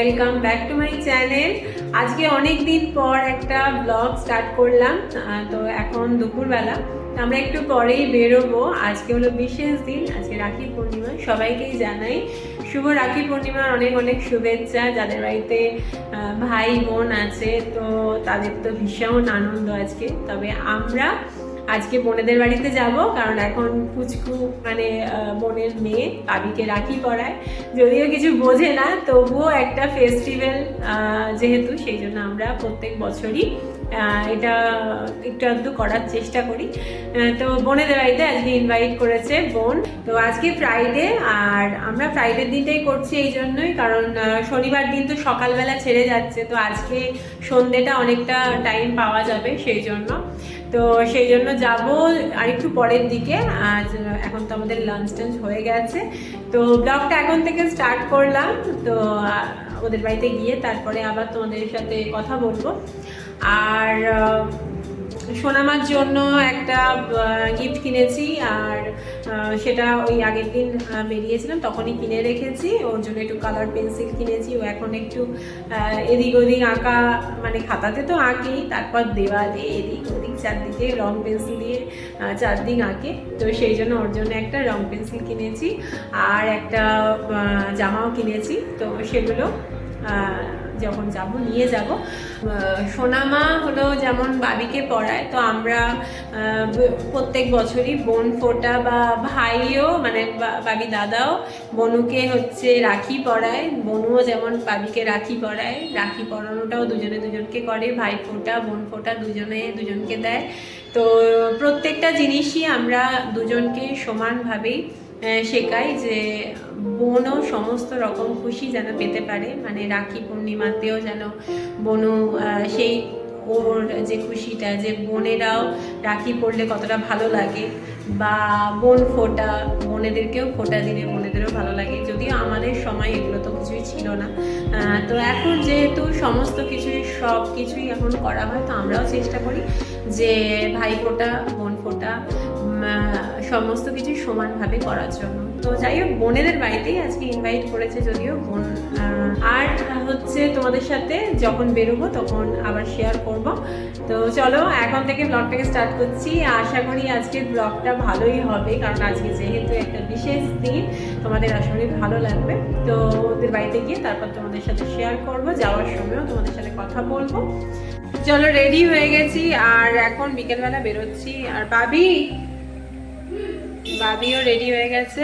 Welcome back to my channel. আজকে অনেক দিন পর একটা ব্লগ স্টার্ট করলাম। তো এখন দুপুরবেলা আমরা একটু পরেই বেরোবো। আজকে হলো বিশেষ দিন, আজকে রাখি পূর্ণিমা। সবাইকেই জানাই শুভ রাখি পূর্ণিমার অনেক অনেক শুভেচ্ছা। যাদের বাড়িতে ভাই বোন আছে তো তাদের তো ভীষণ আনন্দ আজকে। তবে আমরা আজকে বোনেদের বাড়িতে যাব, কারণ এখন পুচকু মানে বোনের মেয়ে কাবিকে রাখি পরায়। যদিও কিছু বোঝে না, তবুও একটা ফেস্টিভ্যাল যেহেতু, সেই জন্য আমরা প্রত্যেক বছরই এটা একটু আধটু করার চেষ্টা করি। তো বোনেদের বাড়িতে আজকে ইনভাইট করেছে বোন। তো আজকে ফ্রাইডে, আর আমরা ফ্রাইডের দিনটাই করছি এই জন্যই কারণ শনিবার দিন তো সকালবেলা ছেড়ে যাচ্ছে, তো আজকে সন্ধ্যেটা অনেকটা টাইম পাওয়া যাবে সেই জন্য। তো সেই জন্য যাবো আর একটু পরের দিকে। আজ এখন তো আমাদের লাঞ্চ টাঞ্চ হয়ে গেছে, তো ব্লগটা এখন থেকে স্টার্ট করলাম। তো ওদের বাড়িতে গিয়ে তারপরে আবার তোমাদের সাথে কথা বলবো। আর সোনামার জন্য একটা গিফট কিনেছি, আর সেটা ওই আগের দিন বেরিয়েছিলাম তখনই কিনে রেখেছি। ওর জন্য একটু কালার পেন্সিল কিনেছি। ও এখন একটু এদিক ওদিক আঁকা, মানে খাতাতে তো আঁকেই, তারপর দেওয়ালে এদিক ওদিক চারদিকে রং পেন্সিল দিয়ে চারদিক আঁকে। তো সেই জন্য ওর জন্য একটা রং পেন্সিল কিনেছি, আর একটা জামাও কিনেছি। তো সেগুলো যখন যাব নিয়ে যাব। সোনামা হলো যেমন বাবিকে পড়ায়, তো আমরা প্রত্যেক বছরই বোন ফোঁটা বা ভাইও মানে বাবি দাদাও বনুকে হচ্ছে রাখি পরায়। বনুও যেমন বাবিকে রাখি পরায়, রাখি পরানোটাও দুজনে দুজনকে করে। ভাই ফোঁটা বোন ফোঁটা দুজনে দুজনকে দেয়। তো প্রত্যেকটা জিনিসই আমরা দুজনকে সমানভাবেই শেখাই যে বোনও সমস্ত রকম খুশি যেন পেতে পারে, মানে রাখি পূর্ণিমাতেও যেন বোনও সেই ওর যে খুশিটা, যে বোনেরাও রাখি পরলে কতটা ভালো লাগে, বা বোন ফোঁটা বোনেদেরকেও ফোঁটা দিলে বোনেদেরও ভালো লাগে। যদিও আমাদের সময় এগুলো তো কিছুই ছিল না, তো এখন যেহেতু সমস্ত কিছুই সব কিছুই এখন করা হয়, তো আমরাও চেষ্টা করি যে ভাই ফোঁটা বোন ফোঁটা সমস্ত কিছু সমানভাবে করার জন্য। তো যাই হোক, বোনেদের বাড়িতেই আজকে ইনভাইট করেছে, যদিও বোন। আর হচ্ছে তোমাদের সাথে যখন বেরোবো তখন আবার শেয়ার করব। তো চলো এখন থেকে ব্লগটাকে স্টার্ট করছি। আশা করি আজকের ব্লগটা ভালোই হবে, কারণ আজকে যেহেতু একটা বিশেষ দিন, তোমাদের আসলে ভালো লাগবে। তো ওদের বাড়িতে গিয়ে তারপর তোমাদের সাথে শেয়ার করব, যাওয়ার সময়ও তোমাদের সাথে কথা বলবো। চলো রেডি হয়ে গেছি, আর এখন বিকেলবেলা বেরোচ্ছি। আর বাবিও রেডি হয়ে গেছে।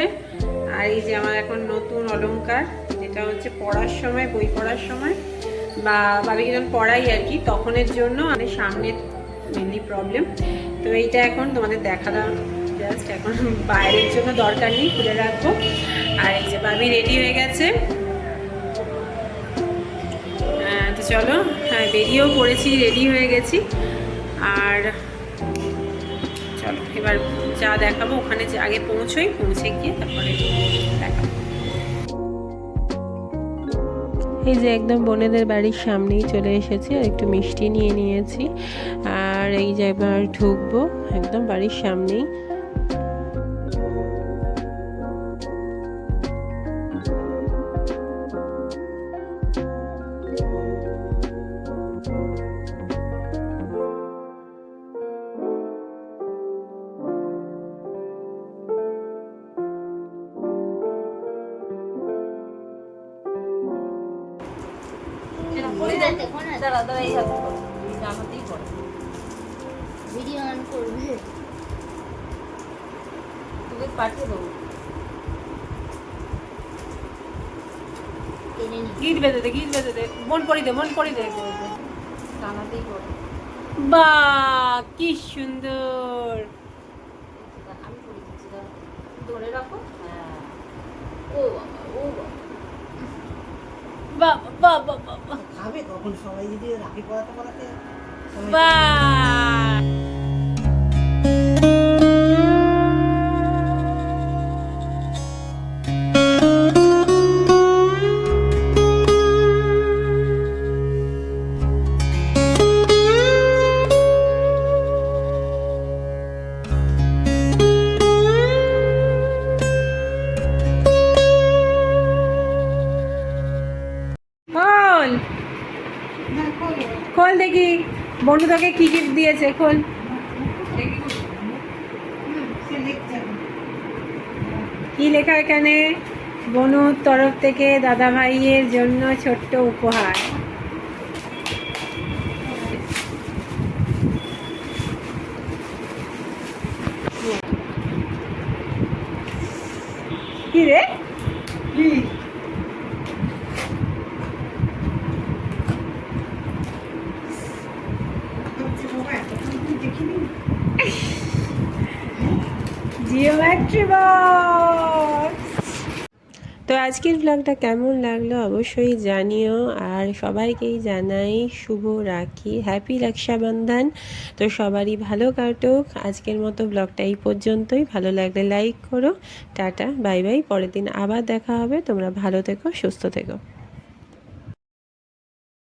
আর এই যে আমার এখন নতুন অলংকার, যেটা হচ্ছে পড়ার সময়, বই পড়ার সময় বা বাবিকে যখন পড়াই আর কি, তখনের জন্য মানে সামনের মেনলি প্রবলেম। তো এইটা এখন তোমাদের দেখালাম জাস্ট, এখন বাইরের জন্য দরকার নেই, খুলে রাখবো। আর এই যে বাবি রেডি হয়ে গেছে। তো চলো, হ্যাঁ বেরিয়েও পড়েছি, রেডি হয়ে গেছি। আর চলো এবার যা দেখাবো ওখানে আগে পৌঁছে গিয়ে তারপরে দেখাবো। এই যে একদম বোনেদের বাড়ির সামনেই চলে এসেছি, আর একটু মিষ্টি নিয়ে নিয়েছি। আর এই যে এবার ঢুকবো একদম বাড়ির সামনেই। ভিডিও অন করবে, তোকে পাঠিয়ে দেবো। গিট বেঁধে দে মন করি দে টানাতেই করো। বা কি সুন্দর। আমি করে দিচ্ছি, ধরে রাখো। হ্যাঁ, ও বাবা, বা খাবে তখন সবাই, যদি রাখি পড়াতে বা খোল দেখি বনু তোকে কি গিফট দিয়েছে, খোল। সে লিখছে এখন। কি লেখা এখানে? বনুর তরফ থেকে দাদা ভাইয়ের জন্য ছোট্ট উপহার। কি রে? কি? ভাবছি বাবা এতক্ষণ তুই দেখিনি। Geometry box. তো আজকের ব্লগটা কেমন লাগলো অবশ্যই জানিও, আর সবাইকেই জানাই শুভ রাখি, হ্যাপি রক্ষাবন্ধন। তো সবারই ভালো কাটুক। আজকের মতো ব্লগটা এই পর্যন্তই। ভালো লাগলে লাইক করো। Tata, bye bye. পরের দিন আবার দেখা হবে। তোমরা ভালো থেকো, সুস্থ থেকো।